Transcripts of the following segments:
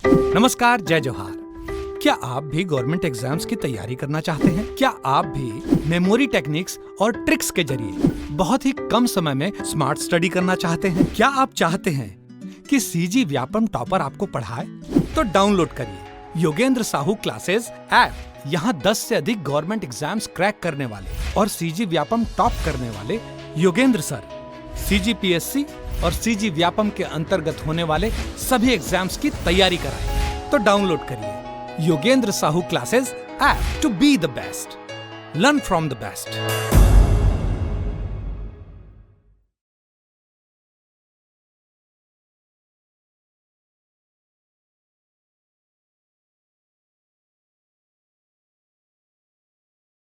नमस्कार, जय जोहार। क्या आप भी गवर्नमेंट एग्जाम्स की तैयारी करना चाहते हैं? क्या आप भी मेमोरी टेक्निक्स और ट्रिक्स के जरिए बहुत ही कम समय में स्मार्ट स्टडी करना चाहते हैं? क्या आप चाहते हैं कि सीजी व्यापम टॉपर आपको पढ़ाए? तो डाउनलोड करिए योगेंद्र साहू क्लासेस ऐप। यहाँ 10 से अधिक गवर्नमेंट एग्जाम्स क्रैक करने वाले और सीजी व्यापम टॉप करने वाले योगेंद्र सर सीजीपीएससी और सीजी व्यापम के अंतर्गत होने वाले सभी एग्जाम्स की तैयारी कराएं। तो डाउनलोड करिए Yogendra Sahu classes app to be the best, learn from the best.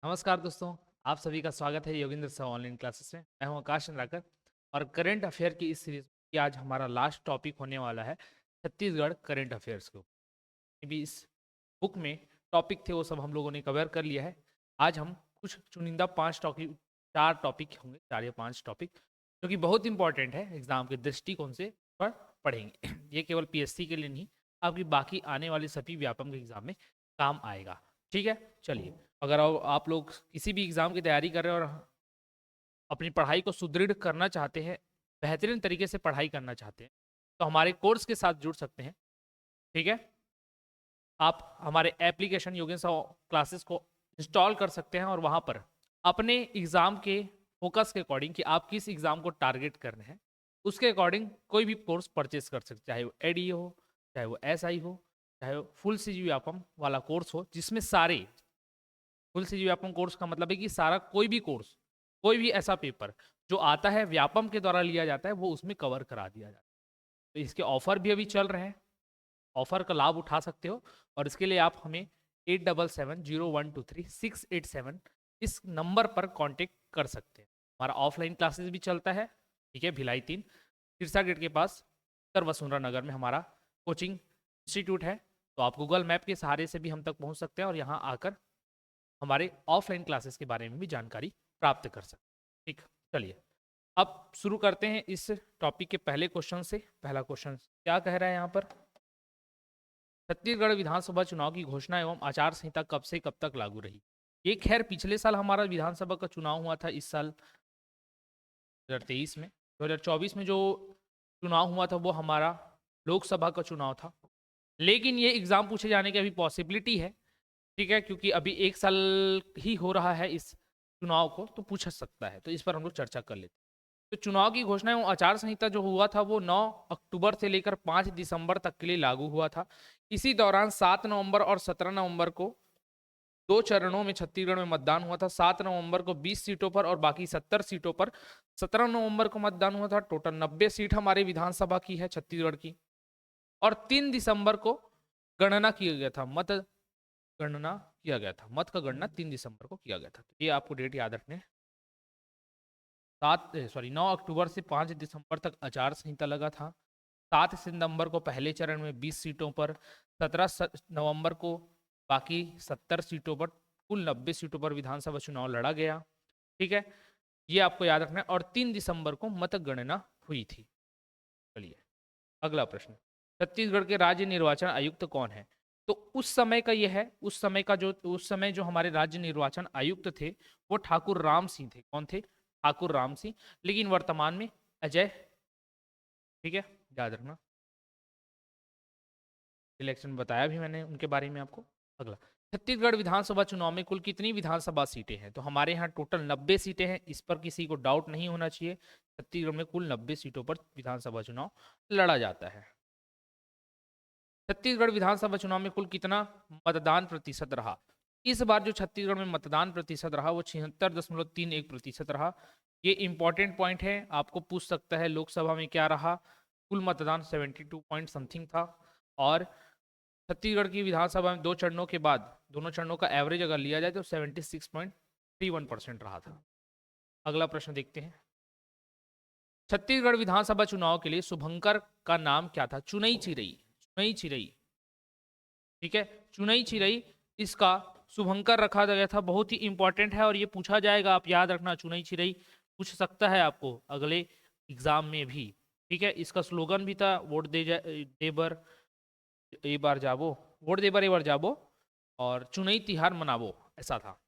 नमस्कार दोस्तों, आप सभी का स्वागत है योगेंद्र साहू ऑनलाइन क्लासेस में। मैं हूं आकाश चंद्राकर और करंट अफेयर की इस सीरीज की आज हमारा लास्ट टॉपिक होने वाला है छत्तीसगढ़ करंट अफेयर्स के ऊपर। भी इस बुक में टॉपिक थे वो सब हम लोगों ने कवर कर लिया है। आज हम कुछ चुनिंदा 4 टॉपिक होंगे, 4 या 5 टॉपिक जो कि बहुत इंपॉर्टेंट है एग्जाम के दृष्टिकोण से पर पढ़ेंगे। ये केवल पीएससी के लिए नहीं, आपकी बाकी आने वाले सभी व्यापम के एग्जाम में काम आएगा। ठीक है, चलिए। अगर आप लोग किसी भी एग्ज़ाम की तैयारी कर रहे हैं और अपनी पढ़ाई को सुदृढ़ करना चाहते हैं, बेहतरीन तरीके से पढ़ाई करना चाहते हैं, तो हमारे कोर्स के साथ जुड़ सकते हैं। ठीक है, आप हमारे एप्लीकेशन योगेंद्र साहू क्लासेस को इंस्टॉल कर सकते हैं और वहाँ पर अपने एग्ज़ाम के फोकस के अकॉर्डिंग कि आप किस एग्ज़ाम को टारगेट कर रहे हैं, उसके अकॉर्डिंग कोई भी कोर्स परचेज कर सकते हैं, चाहे वो एडी हो, चाहे वो एसआई हो, चाहे वो फुल सीजी व्यापम वाला कोर्स हो, जिसमें सारे फुल सीजी व्यापम कोर्स का मतलब है कि सारा कोई भी कोर्स, कोई भी ऐसा पेपर जो आता है व्यापम के द्वारा लिया जाता है वो उसमें कवर करा दिया जाता है। तो इसके ऑफर भी अभी चल रहे हैं, ऑफर का लाभ उठा सकते हो और इसके लिए आप हमें 8770123687 इस नंबर पर कांटेक्ट कर सकते हैं। हमारा ऑफलाइन क्लासेस भी चलता है, ठीक है, भिलाई 3 सिरसा गेट के पास उत्तर वसुंधरा नगर में हमारा कोचिंग इंस्टीट्यूट है। तो आप गूगल मैप के सहारे से भी हम तक पहुंच सकते हैं और यहाँ आकर हमारे ऑफलाइन क्लासेस के बारे में भी जानकारी प्राप्त कर सकते हैं। ठीक, चलिए अब शुरू करते हैं इस टॉपिक के पहले क्वेश्चन से। पहला क्वेश्चन क्या कह रहा है यहाँ पर, छत्तीसगढ़ विधानसभा चुनाव की घोषणा एवं आचार संहिता कब से कब तक लागू रही? ये खैर पिछले साल हमारा विधानसभा का चुनाव हुआ था, इस साल 2023 में। 2024 में जो चुनाव हुआ था वो हमारा लोकसभा का चुनाव था, लेकिन ये एग्जाम पूछे जाने की अभी पॉसिबिलिटी है। ठीक है, क्योंकि अभी 1 साल ही हो रहा है इस चुनाव को, तो पूछ सकता है, तो इस पर हम लोग चर्चा कर लेते हैं। तो चुनाव की घोषणा एवं आचार संहिता जो हुआ था वो 9 अक्टूबर से लेकर 5 दिसंबर तक के लिए लागू हुआ था। इसी दौरान 7 नवंबर और 17 नवंबर को 2 चरणों में छत्तीसगढ़ में मतदान हुआ था। 7 नवंबर को 20 सीटों पर और बाकी 70 सीटों पर 17 नवंबर को मतदान हुआ था। टोटल 90 सीट हमारे विधानसभा की है छत्तीसगढ़ की। और 3 दिसंबर को गणना किया गया था, मत गणना किया गया था, मत का गणना 3 दिसंबर को किया गया था। तो ये आपको डेट याद रखने। 9 अक्टूबर से 5 दिसंबर तक आचार संहिता लगा था। 7 सितंबर को पहले चरण में 20 सीटों पर, 17 नवंबर को बाकी 70 सीटों पर, कुल 90 सीटों पर विधानसभा चुनाव लड़ा गया। ठीक है, ये आपको याद रखना है। और 3 दिसंबर को मतगणना हुई थी। चलिए अगला प्रश्न, छत्तीसगढ़ के राज्य निर्वाचन आयुक्त कौन है? तो उस समय का यह है, उस समय जो हमारे राज्य निर्वाचन आयुक्त थे वो ठाकुर राम सिंह थे। कौन थे? ठाकुर राम सिंह। लेकिन वर्तमान में अजय, ठीक है, याद रखना, इलेक्शन बताया भी मैंने उनके बारे में आपको। अगला, छत्तीसगढ़ विधानसभा चुनाव में कुल कितनी विधानसभा सीटें हैं? तो हमारे यहाँ टोटल 90 सीटें हैं, इस पर किसी को डाउट नहीं होना चाहिए। छत्तीसगढ़ में कुल 90 सीटों पर विधानसभा चुनाव लड़ा जाता है। छत्तीसगढ़ विधानसभा चुनाव में कुल कितना मतदान प्रतिशत रहा? इस बार जो छत्तीसगढ़ में मतदान प्रतिशत रहा वो 76.31% रहा। ये इंपॉर्टेंट पॉइंट है, आपको पूछ सकता है लोकसभा में क्या रहा। कुल मतदान 72 पॉइंट समथिंग था। और छत्तीसगढ़ की विधानसभा में 2 चरणों के बाद दोनों चरणों का एवरेज अगर लिया जाए तो 76.31% रहा था। अगला प्रश्न देखते हैं, छत्तीसगढ़ विधानसभा चुनाव के लिए शुभंकर का नाम क्या था? चुनई चिरई, चुनई चिरई, ठीक है, चुनई चिरई इसका शुभंकर रखा गया था। बहुत ही इंपॉर्टेंट है और ये पूछा जाएगा, आप याद रखना। चुनई चिरई पूछ सकता है आपको अगले एग्जाम में भी। ठीक है, इसका स्लोगन भी था वोट दे देबर ए बार जाबो, वोट दे बर ए बार जाबो और चुनाई तिहार मनाबो, ऐसा था।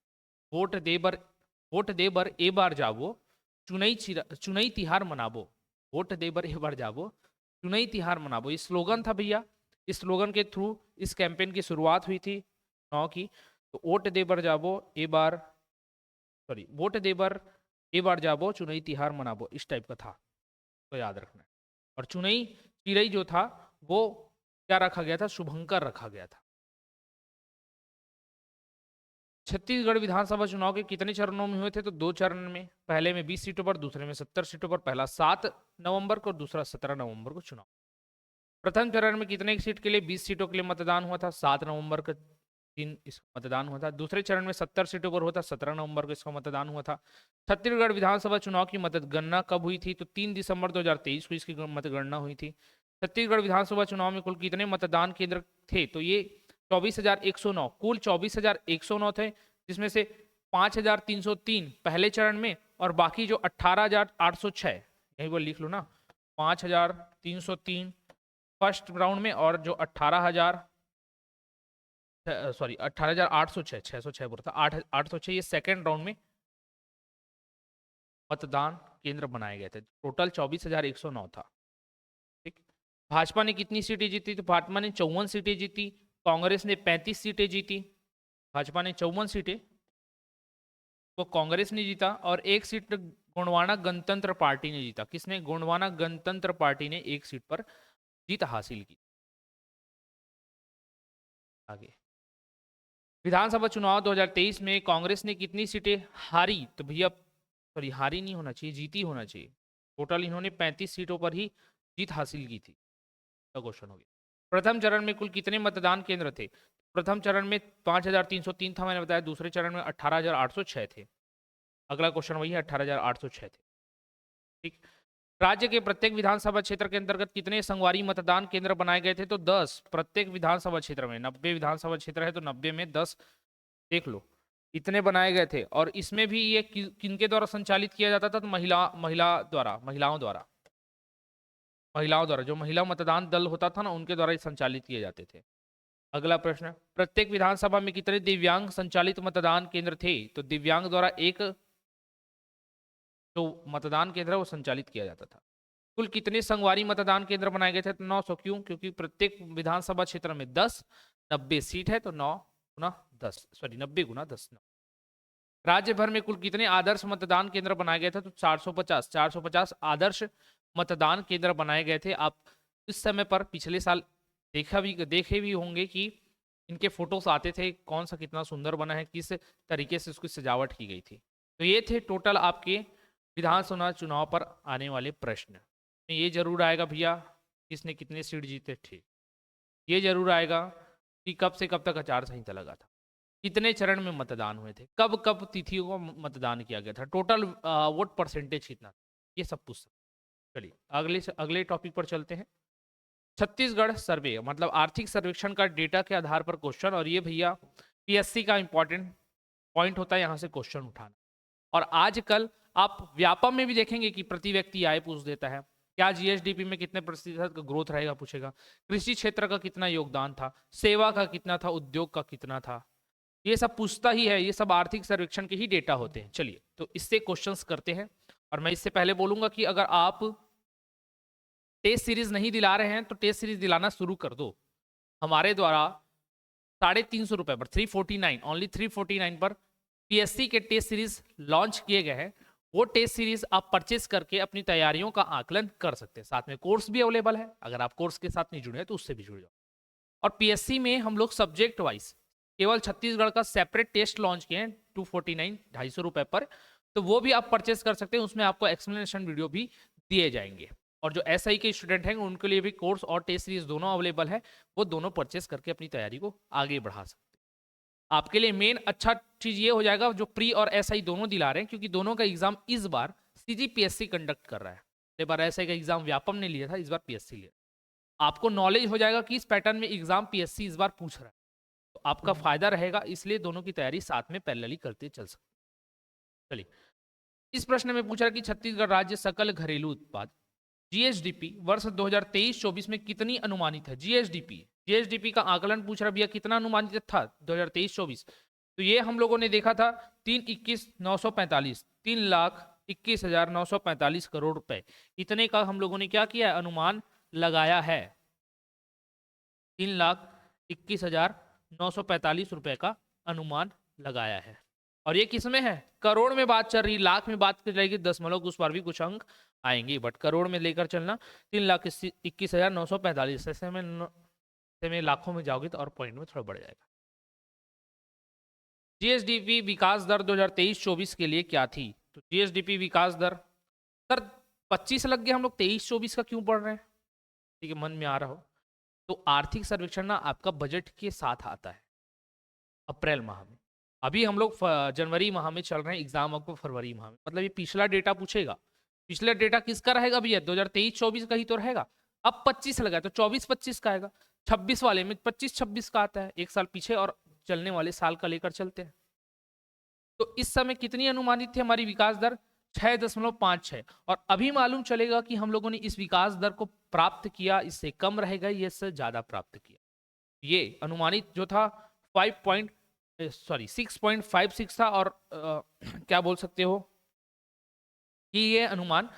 वोट दे बर ए बार जाबो, चुनाई तिहार मनाबो, वोट दे बर ए बार जाबो, चुनाई तिहार मनाबो, ये स्लोगन था भैया। इस स्लोगन के थ्रू इस कैंपेन की शुरुआत हुई थी 9 की। तो वोट दे बर जाबो ए बार, सॉरी, वोट दे बर ए बार जाबो, चुनाई तिहार मनाबो, इस टाइप का था, तो याद रखना है। और चुनाई चिड़ई जो था वो क्या रखा गया था, शुभंकर रखा गया था। छत्तीसगढ़ विधानसभा चुनाव के कितने चरणों में हुए थे, तो 2 चरण में, पहले में 20 सीटों पर, दूसरे में 70 सीटों पर। पहला 7 नवंबर को, दूसरा 17 नवंबर को चुनाव। प्रथम चरण में कितने सीट के लिए 20 सीटों के लिए मतदान हुआ था, 7 नवंबर का दिन इसका मतदान हुआ था। दूसरे चरण में 70 सीटों पर हुआ था, 17 नवंबर को इसका मतदान हुआ था। छत्तीसगढ़ विधानसभा चुनाव की मतगणना कब हुई थी, तो 3 दिसंबर 2023 को इसकी मतगणना हुई थी। छत्तीसगढ़ विधानसभा चुनाव में कुल कितने मतदान केंद्र थे, तो ये 24,109, कुल 24,109 थे, जिसमें से 5,303 पहले चरण में और बाकी जो 18,806, यही वो लिख लो ना, 5,303 फर्स्ट राउंड में और जो 18,806, 606 बोला था, 806 ये सेकेंड राउंड में मतदान केंद्र बनाए गए थे। टोटल 24,109 था। ठीक, भाजपा ने कितनी सीटें जीती, तो भाजपा ने 54 सीटें जीती, कांग्रेस ने 35 सीटें जीती। भाजपा ने 54 सीटें, तो कांग्रेस ने जीता, और 1 सीट गोंडवाना गणतंत्र पार्टी ने जीता। किसने, गोंडवाना गणतंत्र पार्टी ने 1 सीट पर जीत हासिल की। आगे, विधानसभा चुनाव 2023 में कांग्रेस ने कितनी सीटें हारी, तो भैया सॉरी, हारी नहीं होना चाहिए, जीती होना चाहिए। टोटल इन्होंने 35 सीटों पर ही जीत हासिल की थी। क्वेश्चन हो गया। प्रथम चरण में कुल कितने मतदान केंद्र थे, प्रथम चरण में 5,303 था, मैंने बताया। दूसरे चरण में 18,806 थे। अगला क्वेश्चन वही है, 18,806 थे। ठीक, राज्य के प्रत्येक विधानसभा क्षेत्र के अंतर्गत कितने संगवारी मतदान केंद्र बनाए गए थे, तो 10 प्रत्येक विधानसभा क्षेत्र में। 90 विधानसभा क्षेत्र है तो 90 में 10 देख लो, इतने बनाए गए थे। और इसमें भी ये किनके द्वारा संचालित किया जाता था, तो महिलाओं द्वारा, जो महिला मतदान दल होता था ना, उनके द्वारा संचालित किए जाते थे। अगला प्रश्न, प्रत्येक विधानसभा में कितने दिव्यांग संचालित मतदान केंद्र थे, तो दिव्यांग द्वारा एक जो मतदान केंद्र है वो संचालित किया जाता था। कुल कितने संगवारी मतदान केंद्र बनाए गए थे, तो 900। क्यों, क्योंकि प्रत्येक विधानसभा क्षेत्र में 10, 90 सीट है तो 9 गुना 10, सॉरी 90 गुना 10। राज्य भर में कुल कितने आदर्श मतदान केंद्र बनाए गए थे, तो 450 आदर्श मतदान केंद्र बनाए गए थे। आप इस समय पर पिछले साल देखे भी होंगे कि इनके फोटोस आते थे, कौन सा कितना सुंदर बना है, किस तरीके से उसकी सजावट की गई थी। तो ये थे टोटल आपके विधानसभा चुनाव पर आने वाले प्रश्न। ये जरूर आएगा भैया, किसने कितने सीट जीते, ठीक। ये जरूर आएगा कि कब से कब तक आचार संहिता लगा था, कितने चरण में मतदान हुए थे, कब कब तिथियों को मतदान किया गया था, टोटल वोट परसेंटेज कितना था, ये सब पूछ सकते। चलिए अगले टॉपिक पर चलते हैं। छत्तीसगढ़ सर्वे मतलब आर्थिक सर्वेक्षण का डेटा के आधार पर क्वेश्चन, और ये भैया पीएससी का इंपॉर्टेंट पॉइंट होता है यहाँ से क्वेश्चन उठाना। और आजकल आप व्यापम में भी देखेंगे कि प्रति व्यक्ति आय पूछ देता है, क्या जीएसडीपी में कितने प्रतिशत का ग्रोथ रहेगा पूछेगा, कृषि क्षेत्र का कितना योगदान था, सेवा का कितना था, उद्योग का कितना था, ये सब पूछता ही है। ये सब आर्थिक सर्वेक्षण के ही डेटा होते हैं। चलिए तो इससे क्वेश्चंस करते हैं। और मैं इससे पहले बोलूंगा कि अगर आप टेस्ट सीरीज नहीं दिला रहे हैं तो टेस्ट सीरीज दिलाना शुरू कर दो। हमारे द्वारा 350 रुपए पर 349, ओनली 349 पर पीएससी के टेस्ट सीरीज लॉन्च किए गए हैं। वो टेस्ट सीरीज आप परचेस करके अपनी तैयारियों का आकलन कर सकते हैं। साथ में कोर्स भी अवेलेबल है, अगर आप कोर्स के साथ नहीं जुड़े हैं तो उससे भी जुड़ जाओ। और पीएससी में हम लोग सब्जेक्ट वाइज केवल छत्तीसगढ़ का सेपरेट टेस्ट लॉन्च किए हैं 249, 250 रुपए पर, तो वो भी आप परचेस कर सकते हैं। उसमें आपको एक्सप्लेनेशन वीडियो भी दिए जाएंगे। और जो एसआई के स्टूडेंट हैं उनके लिए भी कोर्स और टेस्ट सीरीज दोनों अवेलेबल है, वो दोनों परचेस करके अपनी तैयारी को आगे बढ़ा सकते हैं। आपके लिए मेन अच्छा चीज ये हो जाएगा जो प्री और एसआई दोनों दिला रहे हैं, क्योंकि दोनों का एग्जाम इस बार सीजीपीएससी कंडक्ट कर रहा है। एक बार एसआई का एग्जाम व्यापम ने लिया था, इस बार पीएससी लिया। आपको नॉलेज हो जाएगा कि इस पैटर्न में एग्जाम पीएससी इस बार पूछ रहा है, तो आपका फायदा रहेगा। इसलिए दोनों की तैयारी साथ में पैरेलली करते चल सकते। चलिए, इस प्रश्न में पूछा कि छत्तीसगढ़ राज्य सकल घरेलू उत्पाद जीएसडीपी वर्ष 2023-24 में कितनी अनुमानित है? जीएसडीपी का आकलन पूछ रहा भैया, कितना अनुमानित था 2023-24? तो ये हम लोगों ने देखा था 3,21,945, 3,21,945 करोड़ रुपए, इतने का हम लोगों ने क्या किया है? अनुमान लगाया है। 3,21,945 रुपए का अनुमान लगाया है। और ये किस में है? करोड़ में बात चल रही, लाख में बात कर रहेगी, दशमलव उस पर भी कुछ अंक आएंगे, बट करोड़ में लेकर चलना। 3,21,945, ऐसे में लाखों में जाओगे तो और पॉइंट में थोड़ा बढ़ जाएगा। जीएसडीपी विकास दर 2023-24 के लिए क्या थी? तो जीएसडीपी विकास दर, सर 25 लग गया, हम लोग 23-24 का क्यों पढ़ रहे हैं? ठीक है, मन में आ रहा हो तो आर्थिक सर्वेक्षण ना आपका बजट के साथ आता है अप्रैल माह में। अभी हम लोग जनवरी माह में चल रहे हैं, एग्जाम आपको फरवरी माह में, मतलब ये पिछला डेटा पूछेगा। पिछला डेटा किसका रहेगा भैया? 2023-24 का ही तो रहेगा। अब 25 लगा तो 24-25 का आएगा, 26 वाले में 25-26 का आता है, एक साल पीछे और चलने वाले साल का लेकर चलते हैं। तो इस समय कितनी अनुमानित थी हमारी विकास दर? 6.56। और अभी मालूम चलेगा कि हम लोगों ने इस विकास दर को प्राप्त किया, इससे कम रहेगा, ये इससे ज्यादा प्राप्त किया। ये अनुमानित जो था 6.56 था, और क्या बोल सकते हो कि ये अनुमान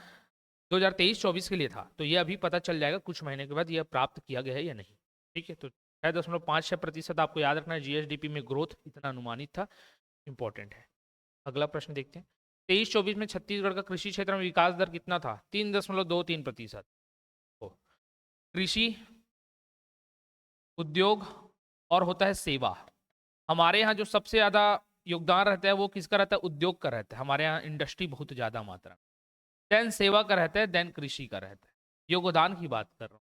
2023-24 के लिए था। तो ये अभी पता चल जाएगा कुछ महीने के बाद ये प्राप्त किया गया है या नहीं। ठीक है, तो 6.56% आपको याद रखना है। जीएसडीपी में ग्रोथ इतना अनुमानित था, इंपॉर्टेंट है। अगला प्रश्न देखते हैं। 23-24 में छत्तीसगढ़ का कृषि क्षेत्र में विकास दर कितना था? 3.23%। कृषि, उद्योग और होता है सेवा। हमारे यहाँ जो सबसे ज्यादा योगदान रहता है वो किसका रहता है? उद्योग का रहता है। हमारे यहाँ इंडस्ट्री बहुत ज्यादा मात्रा में, देन सेवा का रहता है, देन कृषि का रहता है। योगदान की बात कर रहा हूँ,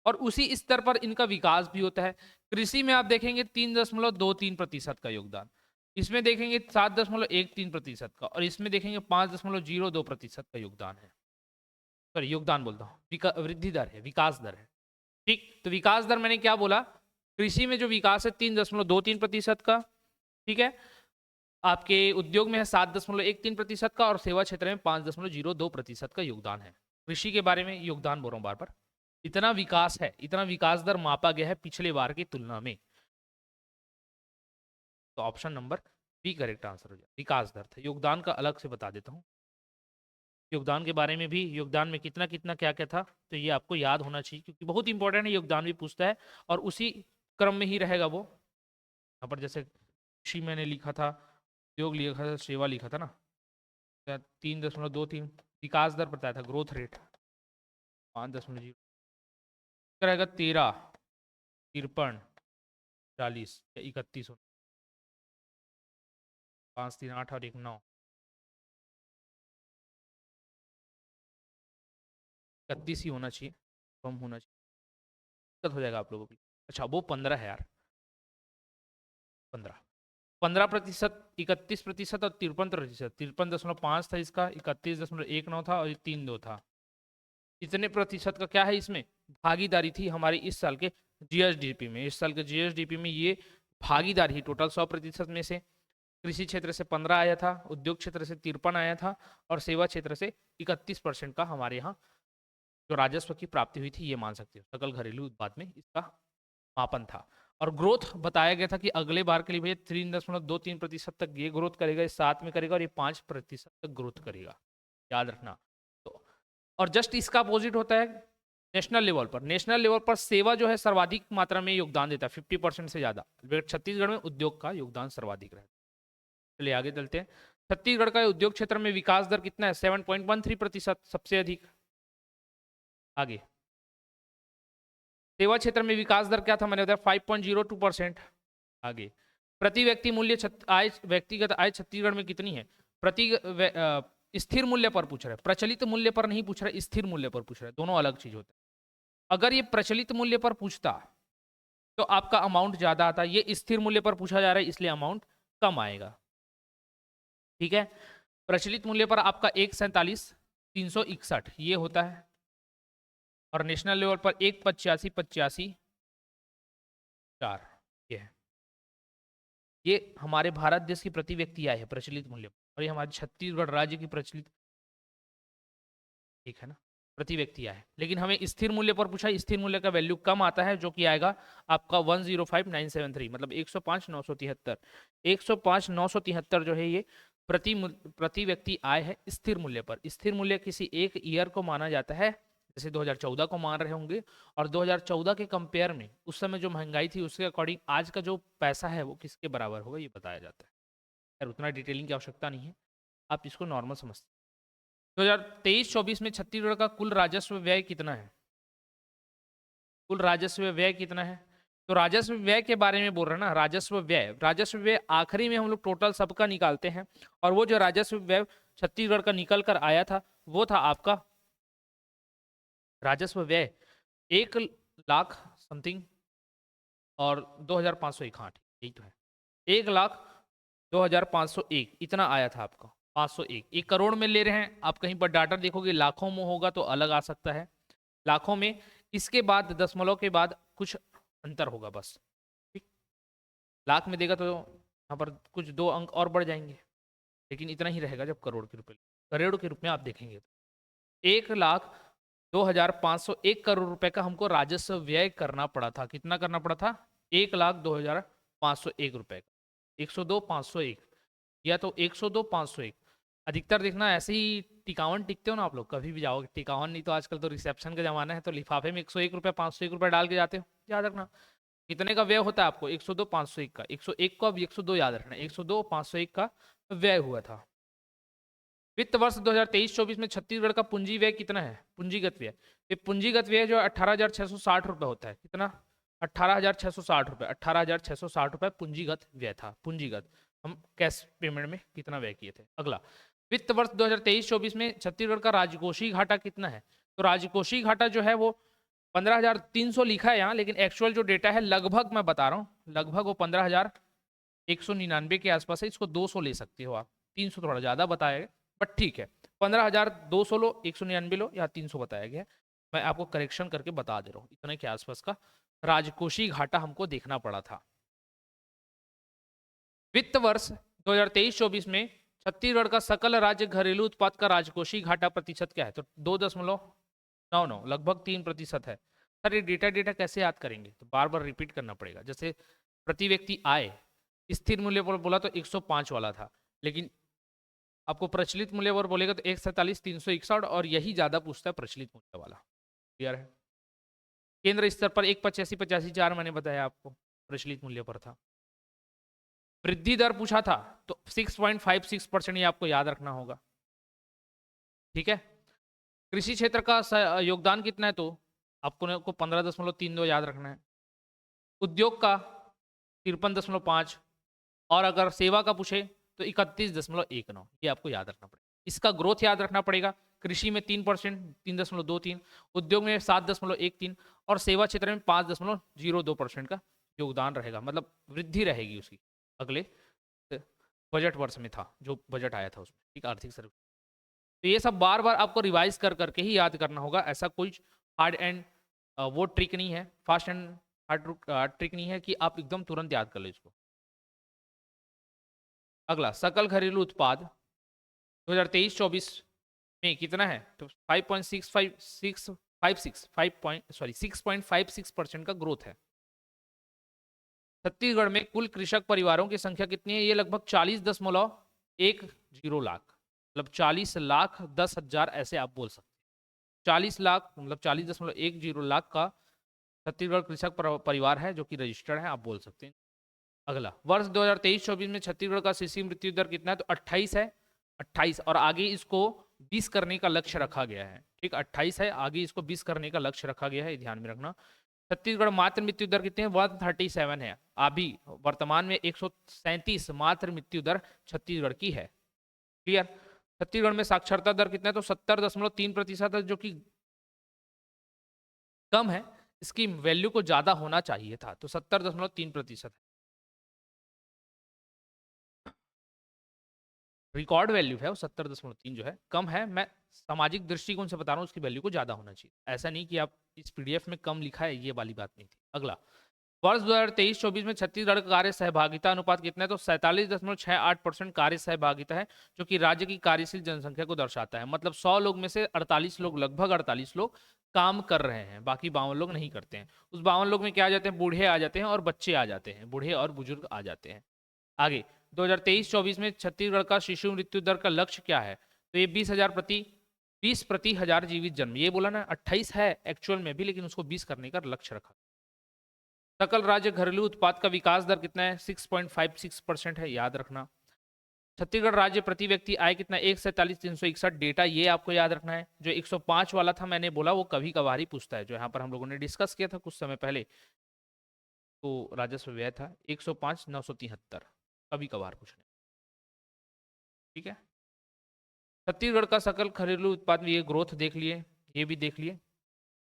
और उसी स्तर पर इनका विकास भी होता है। कृषि में आप देखेंगे 3.23% का योगदान, इसमें देखेंगे 7.13% का, और इसमें देखेंगे 5.02% का योगदान है। सॉरी, योगदान बोलता हूँ, वृद्धि दर है, विकास दर है। ठीक, तो विकास दर मैंने क्या बोला? कृषि में जो विकास है 3.23% का, ठीक है, आपके उद्योग में है 7.13% का, और सेवा क्षेत्र में 5.02% का योगदान है। कृषि के बारे में योगदान बोल रहा हूँ बार बार। इतना विकास है, इतना विकास दर मापा गया है पिछले बार की तुलना में। तो option number B correct answer हो जाए, विकास दर था। योगदान का अलग से बता देता हूँ, योगदान के बारे में भी, योगदान में कितना कितना क्या क्या था, तो ये आपको याद होना चाहिए, क्योंकि बहुत इंपॉर्टेंट है। योगदान भी पूछता है और उसी क्रम में ही रहेगा वो। यहाँ पर जैसे कृषि मैंने लिखा था, उद्योग लिखा था, सेवा लिखा था ना, 3.23, विकास दर बताया था, ग्रोथ रेट 5.0 रहेगा, 13, 53, 40 या 31, 5, 3, 8 और 1, 9, 31 ही होना चाहिए, कम होना चाहिए, दिक्कत हो जाएगा आप लोगों की। अच्छा, वो 15 है यार, 15%, 31% और 53%। 53.5 था इसका, 31.19 था, और 3.2 था। इतने प्रतिशत का क्या है इसमें? भागीदारी थी हमारी इस साल के जीएसडीपी में। इस साल के जीएसडीपी में ये भागीदारी ही टोटल 100% में से कृषि क्षेत्र से 15 आया था, उद्योग क्षेत्र से 53 आया था, और सेवा क्षेत्र से 31% का हमारे यहाँ जो राजस्व की प्राप्ति हुई थी, ये मान सकते हो, सकल घरेलू उत्पाद में इसका मापन था। और ग्रोथ बताया गया था कि अगले बार के लिए भैया 3.23% तक ये ग्रोथ करेगा, इस 7 में करेगा, और ये 5% तक ग्रोथ करेगा, याद रखना। तो और जस्ट इसका अपोजिट होता है नेशनल लेवल पर। नेशनल लेवल पर सेवा जो है सर्वाधिक मात्रा में योगदान देता है, 50% से ज्यादा। छत्तीसगढ़ में उद्योग का योगदान सर्वाधिक रहता है। चलिए आगे चलते हैं। छत्तीसगढ़ का उद्योग क्षेत्र में विकास दर कितना है? 7.13%, सबसे अधिक। आगे सेवा क्षेत्र में विकास दर क्या था? मैंने बताया 5.02%। आगे प्रति व्यक्ति मूल्य आय, व्यक्तिगत आय छत्तीसगढ़ में कितनी है? स्थिर मूल्य पर पूछ रहा है, प्रचलित मूल्य पर नहीं पूछ रहा है, स्थिर मूल्य पर पूछ रहा है, दोनों अलग चीज होता है। अगर ये प्रचलित मूल्य पर पूछता तो आपका अमाउंट ज्यादा आता, ये स्थिर मूल्य पर पूछा जा रहा है इसलिए अमाउंट कम आएगा। ठीक है, प्रचलित मूल्य पर आपका 1.47,361 ये होता है, और नेशनल लेवल पर 1.85,85,4 ये है। ये हमारे भारत देश की प्रति व्यक्ति आय है प्रचलित मूल्य, और ये हमारे छत्तीसगढ़ राज्य की प्रचलित, ठीक है ना, प्रति व्यक्ति आय। लेकिन हमें स्थिर मूल्य पर पूछा, स्थिर मूल्य का वैल्यू कम आता है जो कि आएगा आपका 105,973, मतलब 105,973। 105,973 जो है ये प्रति व्यक्ति आय है स्थिर मूल्य पर। स्थिर मूल्य किसी एक ईयर को माना जाता है, जैसे 2014 को मान रहे होंगे, और 2014 के कंपेयर में उस समय जो महंगाई थी उसके अकॉर्डिंग आज का जो पैसा है वो किसके बराबर होगा ये बताया जाता है। यार उतना डिटेलिंग की आवश्यकता नहीं है, आप इसको नॉर्मल समझते हैं। 2023-24 में छत्तीसगढ़ का कुल राजस्व व्यय कितना है? कुल राजस्व व्यय कितना है? तो राजस्व व्यय के बारे में बोल रहे हैं ना, राजस्व व्यय आखिरी में हम लोग टोटल सबका निकालते हैं, और वो जो राजस्व व्यय छत्तीसगढ़ का निकल कर आया था वो था आपका राजस्व व्यय 1,00,000 समथिंग और 2,501, हाँ यही तो है, 1,02,501 इतना आया था आपका। 501 1 करोड़ में ले रहे हैं आप, कहीं पर डाटा देखोगे लाखों में होगा तो अलग आ सकता है, लाखों में, इसके बाद दशमलव के बाद कुछ अंतर होगा बस, ठीक। लाख में देगा तो यहाँ पर कुछ 2 अंक और बढ़ जाएंगे, लेकिन इतना ही रहेगा जब करोड़ के रूप में आप देखेंगे तो 1,02,501 करोड़ रुपए का हमको राजस्व व्यय करना पड़ा था। कितना करना पड़ा था? 1,02,501 रुपए का। 102,501 या तो 102,501। अधिकतर देखना ऐसे ही टिकावन टिकते हो ना आप लोग, कभी भी जाओगे टिकावन, नहीं तो आजकल तो रिसेप्शन का जमाना है तो लिफाफे में 101 रुपये 501 रुपये डाल के जाते हो। याद रखना कितने का व्यय होता है आपको, 102,501 का। 101 को अब 102 याद रखना, 102,501 का व्यय हुआ था। वित्त वर्ष 2023-24 में छत्तीसगढ़ का पूंजी व्यय कितना है? पूंजीगत व्यय, ये पूंजीगत व्यय जो 18,660 रुपए होता है। कितना? 18,660 रुपए। 18,660 रुपए पूंजीगत व्यय था। पूंजीगत, हम कैश पेमेंट में कितना व्यय किए थे। अगला, वित्त वर्ष 2023-24 में छत्तीसगढ़ का राजकोषीय घाटा कितना है? तो राजकोषीय घाटा जो है वो 15,300 लिखा है यहाँ, लेकिन एक्चुअल जो डेटा है लगभग मैं बता रहा हूँ, लगभग वो 15,199 के आसपास है। इसको 200 ले सकते हो आप, 300 थोड़ा ज्यादा बताया, बट ठीक है, 15,200 लो, 199 लो, या 300 बताया गया। मैं आपको करेक्शन करके बता दे रहा हूँ, इतने के आसपास का राजकोषीय घाटा हमको देखना पड़ा था। वित्त वर्ष 2023-24 में छत्तीसगढ़ का सकल राज्य घरेलू उत्पाद का राजकोषीय घाटा प्रतिशत क्या है? तो 2.99, लगभग 3% है। सर ये डेटा कैसे याद करेंगे? तो बार बार रिपीट करना पड़ेगा। जैसे प्रति व्यक्ति आय स्थिर मूल्य पर बोला तो 105 वाला था, लेकिन आपको प्रचलित मूल्य पर बोलेगा तो 147,361, और यही ज्यादा पूछता है प्रचलित मूल्य वाला। क्लियर है? केंद्र स्तर पर 185,85,4 मैंने बताया आपको प्रचलित मूल्य पर था। वृद्धि दर पूछा था तो 6.56% ये आपको याद रखना होगा, ठीक है। कृषि क्षेत्र का योगदान कितना है? तो आपको 15.32 याद रखना है। उद्योग का 53.5, और अगर सेवा का पूछे तो 31.19, ये आपको याद रखना पड़ेगा। इसका ग्रोथ याद रखना पड़ेगा। कृषि में 3%, 3.23, उद्योग में 7.13, और सेवा क्षेत्र में 5.02% का योगदान रहेगा, मतलब वृद्धि रहेगी उसकी अगले बजट वर्ष में था, जो बजट आया था उसमें, ठीक, आर्थिक सर्वेक्षण। तो ये सब बार बार आपको रिवाइज कर करके ही याद करना होगा। ऐसा कोई हार्ड एंड वो ट्रिक नहीं है, फास्ट एंड हार्ड ट्रिक नहीं है कि आप एकदम तुरंत याद कर लो इसको। अगला, सकल घरेलू उत्पाद 2023-24 में कितना है? तो 6.56% का ग्रोथ है। छत्तीसगढ़ में कुल कृषक परिवारों की संख्या कितनी है? ये लगभग 40.10 लाख, मतलब 40,10,000 ऐसे आप बोल सकते हैं। 40 लाख मतलब 40.10 लाख का छत्तीसगढ़ कृषक परिवार है जो कि रजिस्टर्ड है, आप बोल सकते हैं। अगला, वर्ष 2023-24 में छत्तीसगढ़ का शिशु मृत्यु दर कितना है? तो 28 है, 28, और आगे इसको 20 करने का लक्ष्य रखा गया है, ठीक। 28 है, आगे इसको 20 करने का लक्ष्य रखा गया है, ध्यान में रखना। छत्तीसगढ़ मातृ मृत्यु दर कितने हैं? 137 है। अभी वर्तमान में 137 मातृ मृत्यु दर छत्तीसगढ़ की है। क्लियर? छत्तीसगढ़ में साक्षरता दर कितना है? तो 70.3% है, जो कि कम है, इसकी वैल्यू को ज्यादा होना चाहिए था, तो 70.3% है। रिकॉर्ड वैल्यू है वो 70.3 जो है, कम है। मैं सामाजिक दृष्टिकोण से बता रहा हूँ, उसकी वैल्यू को ज्यादा होना चाहिए। ऐसा नहीं कि आप इस पीडीएफ में कम लिखा है, ये वाली बात नहीं थी। अगला, वर्ष 2023-24 में छत्तीसगढ़ का कार्य सहभागिता अनुपात कितना है? तो 47.68% कार्य सहभागिता है, जो कि राज्य की कार्यशील जनसंख्या को दर्शाता है। मतलब 100 लोग में से 48 लोग, लगभग 48 लोग काम कर रहे हैं, बाकी 52 लोग नहीं करते हैं। उस 52 लोग में क्या आ जाते हैं? बूढ़े आ जाते हैं और बच्चे आ जाते हैं, बूढ़े और बुजुर्ग आ जाते हैं। आगे 2023-24 में छत्तीसगढ़ का शिशु मृत्यु दर का लक्ष्य क्या है? तो ये 20 प्रति हजार जीवित जन्म, ये बोला ना 28 है एक्चुअल में भी, लेकिन उसको 20 करने का लक्ष्य रखा। सकल राज्य घरेलू उत्पाद का विकास दर कितना है? 6.56% है, याद रखना। छत्तीसगढ़ राज्य प्रति व्यक्ति आय कितना? 1,47,361 डेटा, ये आपको याद रखना है। जो 105 वाला था मैंने बोला, वो कभी कभार ही पूछता है, जो यहाँ पर हम लोगों ने डिस्कस किया था कुछ समय पहले, तो राजस्व व्यय था 105,973, कभी कभार पूछने। ठीक है, छत्तीसगढ़ का सकल घरेलू उत्पाद, ये ग्रोथ देख लिए, ये भी देख लिए।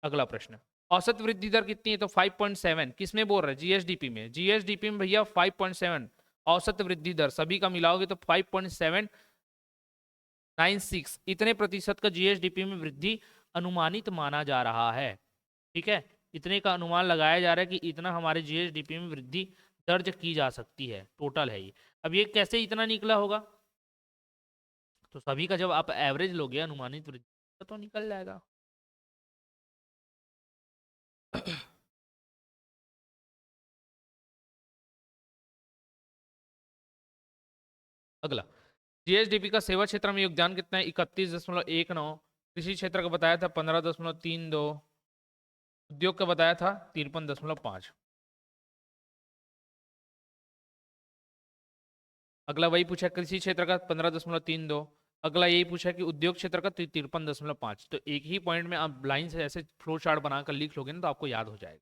अगला प्रश्न, औसत वृद्धि दर कितनी है? तो 5.7, किसमें बोल रहे हैं? जीएसडीपी में। जीएसडीपी में भैया 5.7 औसत वृद्धि दर, सभी का मिलाओगे तो 5.796, इतने प्रतिशत का जीएसडीपी में वृद्धि अनुमानित माना जा रहा है। ठीक है, इतने का अनुमान लगाया जा रहा है कि इतना हमारे जीएसडीपी में वृद्धि दर्ज की जा सकती है, टोटल है ये। अब ये कैसे इतना निकला होगा? तो सभी का जब आप एवरेज लोगे अनुमानित वृद्धि तो निकल जाएगा। अगला, जीएसडीपी का सेवा क्षेत्र में योगदान कितना है? 31.19। कृषि क्षेत्र का बताया था 15.32। उद्योग का बताया था 53.5। अगला वही पूछा, कृषि क्षेत्र का 15.32। अगला यही पूछा कि उद्योग क्षेत्र का 53.5। तो एक ही पॉइंट में आप लाइन से ऐसे फ्लो चार्ट बनाकर लिख लोगे ना, तो आपको याद हो जाएगा।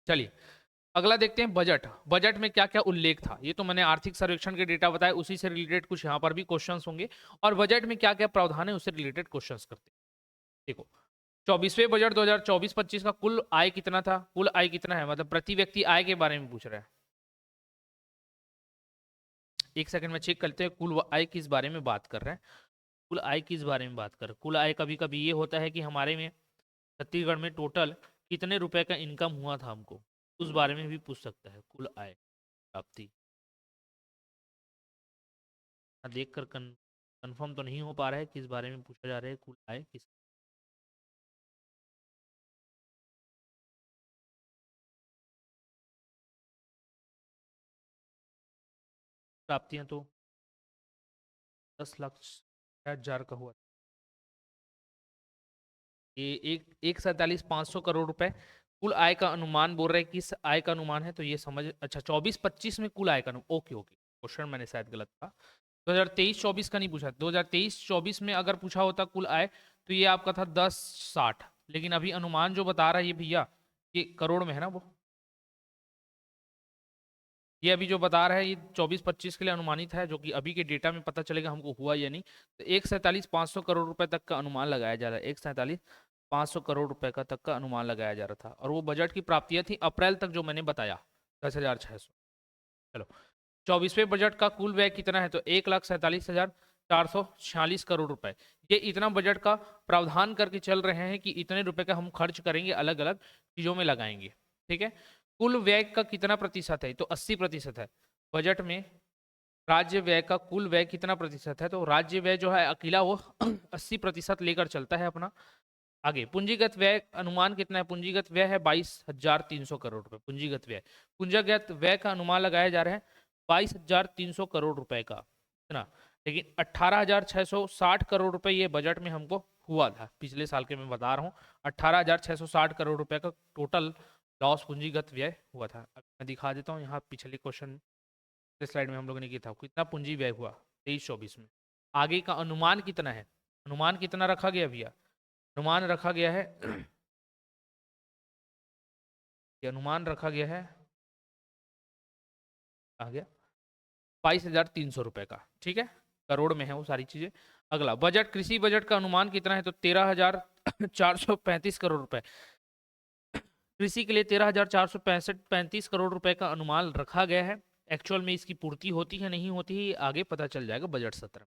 चलिए अगला देखते हैं, बजट। बजट में क्या क्या उल्लेख था? ये तो मैंने आर्थिक सर्वेक्षण के डेटा बताया, उसी से रिलेटेड कुछ यहाँ पर भी क्वेश्चंस होंगे, और बजट में क्या क्या प्रावधान है उससे रिलेटेड क्वेश्चंस करते हैं। देखो, 24वें बजट 2024-25 का कुल आय कितना था? कुल आय कितना है, मतलब प्रति व्यक्ति आय के बारे में पूछ रहा है। एक सेकंड में चेक करते हैं कुल आय किस बारे में बात कर रहे हैं। कुल आय किस बारे में बात कर रहे हैं? कुल आय कभी कभी ये होता है कि हमारे में छत्तीसगढ़ में टोटल कितने रुपए का इनकम हुआ था हमको, उस बारे में भी पूछ सकता है। कुल आय प्राप्ति देख कर कंफर्म तो नहीं हो पा रहा है किस बारे में पूछा जा रहा है। कुल आय किस प्राप्तियां तो 10,60,000 का हुआ। ये 1,47,500 करोड़ रुपए कुल आय का अनुमान बोल रहे हैं। किस आय का अनुमान है? तो ये समझ, अच्छा 24-25 में कुल आय का, ओके ओके, क्वेश्चन मैंने शायद गलत था। 2023-24 का नहीं पूछा, 2023-24 में अगर पूछा होता कुल आय तो ये आपका था 10,60, लेकिन अभी अनुमान जो बता रहा है ये भैया, ये करोड़ में है ना, वो ये अभी जो बता रहा है ये 24-25 के लिए अनुमानित है, जो कि अभी के डेटा में पता चलेगा हमको हुआ या नहीं। तो 1,47,500 करोड़ रुपए तक का अनुमान लगाया जा रहा है। 1,47,500 करोड़ रुपए का तक का अनुमान लगाया जा रहा था, और वो बजट की प्राप्तियां थी अप्रैल तक, जो मैंने बताया 10,600। चलो, 24वें बजट का कुल व्यय कितना है? तो 1,47,446 करोड़ रुपए। ये इतना बजट का प्रावधान करके चल रहे हैं कि इतने रुपए का हम खर्च करेंगे, अलग अलग चीजों में लगाएंगे। ठीक है, कुल व्यय का कितना प्रतिशत है? तो 80% है। बजट में राज्य व्यय का कुल व्यय कितना प्रतिशत है? तो राज्य व्यय जो है अकेला वो 80% लेकर चलता है अपना। आगे, पूंजीगत व्यय अनुमान कितना है? पूंजीगत व्यय है 22,300 करोड़ रुपए। पूंजीगत व्यय, पूंजीगत व्यय का अनुमान लगाया जा रहा है 22,300 करोड़ रुपए का, इतना। लेकिन 18,660 करोड़ रुपए ये बजट में हमको हुआ था पिछले साल के, मैं बता रहा हूँ 18,660 करोड़ रुपए का टोटल लॉस पूंजीगत व्यय हुआ था। अब मैं दिखा देता हूँ यहाँ पिछले क्वेश्चन स्लाइड में हम लोगों ने किया था, कितना पूंजी व्यय हुआ 23-24 में। आगे का अनुमान कितना है? अनुमान कितना रखा गया भैया? अनुमान रखा गया है ये अनुमान रखा गया है, आ गया 22,300 रुपए का। ठीक है, करोड़ में है वो सारी चीजें। अगला, बजट, कृषि बजट का अनुमान कितना है? तो 13,435 करोड़ रुपए। कृषि के लिए 13,435 करोड़ रुपए का अनुमान रखा गया है। एक्चुअल में इसकी पूर्ति होती है नहीं होती है, आगे पता चल जाएगा बजट सत्र।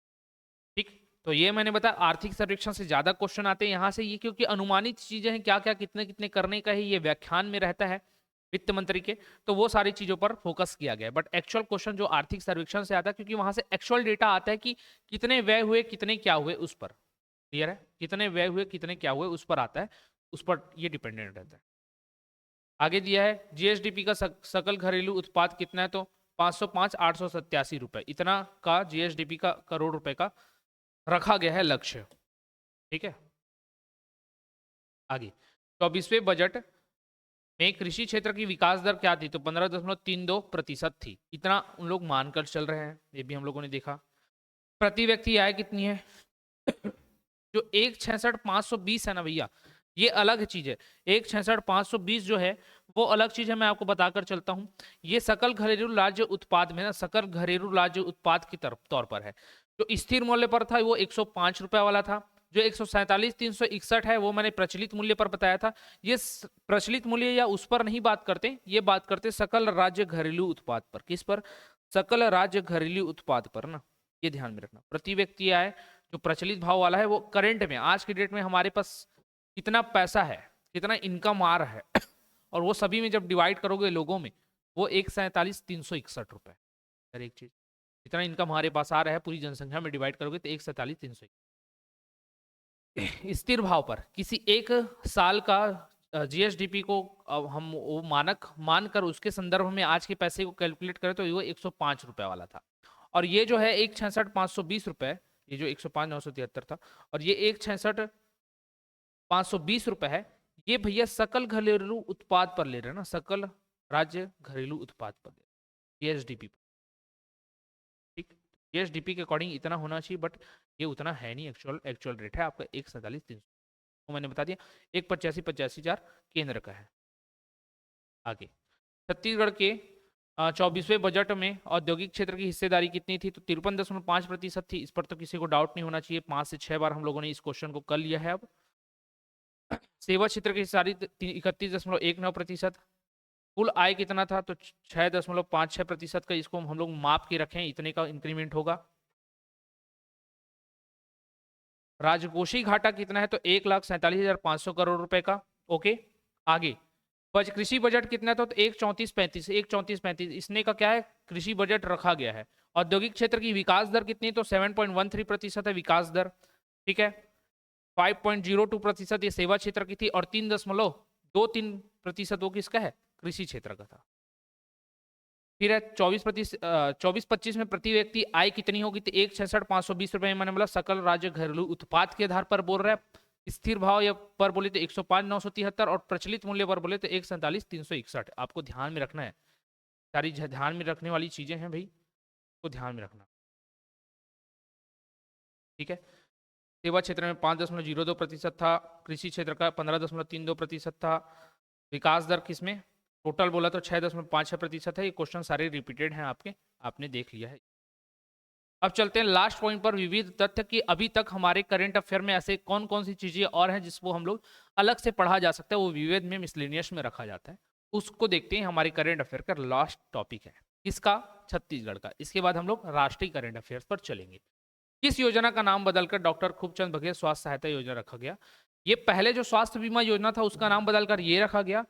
ठीक, तो ये मैंने बताया आर्थिक सर्वेक्षण से ज्यादा क्वेश्चन आते हैं यहाँ से, ये क्योंकि अनुमानित चीजें हैं, क्या क्या कितने कितने करने का है, ये व्याख्यान में रहता है। वित्त मंत्री के, तो वो सारी चीजों पर फोकस किया गया है। बट एक्चुअल क्वेश्चन जो आर्थिक सर्वेक्षण से आता है, क्योंकि वहां से एक्चुअल डेटा आता है कि कितने व्यय हुए, कितने क्या हुए, उस पर क्लियर है, कितने व्यय हुए, कितने क्या हुए, उस पर आता है, उस पर ये डिपेंडेंट रहता है। आगे दिया है जीएसडीपी का सकल घरेलू उत्पाद कितना है, तो 505,887 रुपए, इतना का जीएसडीपी का करोड़ रुपए का रखा गया है लक्ष्य। ठीक है, आगे 24वें बजट में कृषि क्षेत्र की विकास दर क्या थी, तो 15.32% थी, इतना उन लोग मानकर चल रहे हैं, ये भी हम लोगों ने देखा। प्रति व्यक्ति आय कितनी है, जो 1,66,520 है ना भैया, ये अलग चीज है। 1,66,520 जो है वो अलग चीज है, मैं आपको बताकर चलता हूं। ये सकल घरेलू राज्य उत्पाद में ना, सकल घरेलू राज्य उत्पाद की तरफ तौर पर है। जो स्थिर मूल्य पर था वो 105 रुपए वाला था। जो 147,361 है वो मैंने प्रचलित मूल्य पर बताया था। ये प्रचलित मूल्य या उस पर नहीं बात करते, ये बात करते सकल राज्य घरेलू उत्पाद पर। किस पर, सकल राज्य घरेलू उत्पाद पर ना, ये ध्यान में रखना। प्रति व्यक्ति आय जो प्रचलित भाव वाला है वो करंट में, आज की डेट में हमारे पास कितना पैसा है, कितना इनकम आ रहा है और वो सभी में जब डिवाइड करोगे लोगों में, वो 1,47,361 रुपए हर एक चीज, जितना इनकम हमारे पास आ रहा है पूरी जनसंख्या में डिवाइड करोगे तो 1,47,361। स्थिर भाव पर किसी एक साल का जीएसडीपी को हम वो मानक मानकर उसके संदर्भ में आज के पैसे को कैलकुलेट करें तो वो 105 रुपए वाला था। और ये जो है 1,66,520 रुपए, ये जो 105,973 था और ये 1,66,520 रुपए है, ये भैया सकल घरेलू उत्पाद पर ले रहे हैं ना, सकल राज्य घरेलू उत्पाद पर जीएसडीपी पर। ठीक, जीएसडीपी के अकॉर्डिंग इतना होना चाहिए, बट ये उतना है नहीं। एक्चुअल रेट है आपका 1,47,300, तो मैंने बता दिया 1,85,85,4 केंद्र का है। आगे छत्तीसगढ़ के 24वें बजट में औद्योगिक क्षेत्र की हिस्सेदारी कितनी थी, तो 53.5% थी। इस पर तो किसी को डाउट नहीं होना चाहिए, 5 से 6 बार हम लोगों ने इस क्वेश्चन को कर लिया है। अब सेवा क्षेत्र की हिस्सेदारी 31.19%। कुल आय कितना था, तो 6.56% का, इसको हम लोग माप के रखें, इतने का इंक्रीमेंट होगा। राजकोषीय घाटा कितना है, तो 1,47,500 करोड़ रुपए का। ओके, आगे कृषि बजट कितना था, तो 1,34,35 इसने का क्या है, कृषि बजट रखा गया है। औद्योगिक क्षेत्र की विकास दर कितनी, तो 7.13% है विकास दर। ठीक है, 5.02% ये सेवा क्षेत्र की थी और 3.23% वो किसका है, कृषि क्षेत्र का था। फिर है 24-25 में प्रति व्यक्ति आय कितनी होगी, तो 1,66,520 रुपए, मैंने बोला सकल राज्य घरेलू उत्पाद के आधार पर बोल रहा है। स्थिर भाव या पर बोले तो 105,973 और प्रचलित मूल्य पर बोले तो 1,47,361। आपको ध्यान में रखना है, सारी ध्यान में रखने वाली चीजें हैं भाई, तो ध्यान में रखना। ठीक है, सेवा क्षेत्र में 5.02% था, कृषि क्षेत्र का 15.32% था। विकास दर किसमें टोटल बोला तो 6.56% है। ये क्वेश्चन सारे रिपीटेड हैं आपके, आपने देख लिया है। अब चलते हैं लास्ट पॉइंट पर, विविध तथ्य कि अभी तक हमारे करंट अफेयर में ऐसे कौन कौन सी चीजें और हैं जिसको हम लोग अलग से पढ़ा जा सकता है, वो विविध में मिसलेनियस में रखा जाता है, उसको देखते हैं। हमारे करंट अफेयर का लास्ट टॉपिक है इसका छत्तीसगढ़ का। इसके बाद हम लोग राष्ट्रीय करंट अफेयर्स पर चलेंगे। किस योजना का नाम बदलकर डॉक्टर खूबचंद बघेल स्वास्थ्य सहायता योजना रखा गया। ये पहले जो स्वास्थ्य बीमा योजना था उसका नाम बदलकर ये रखा गया,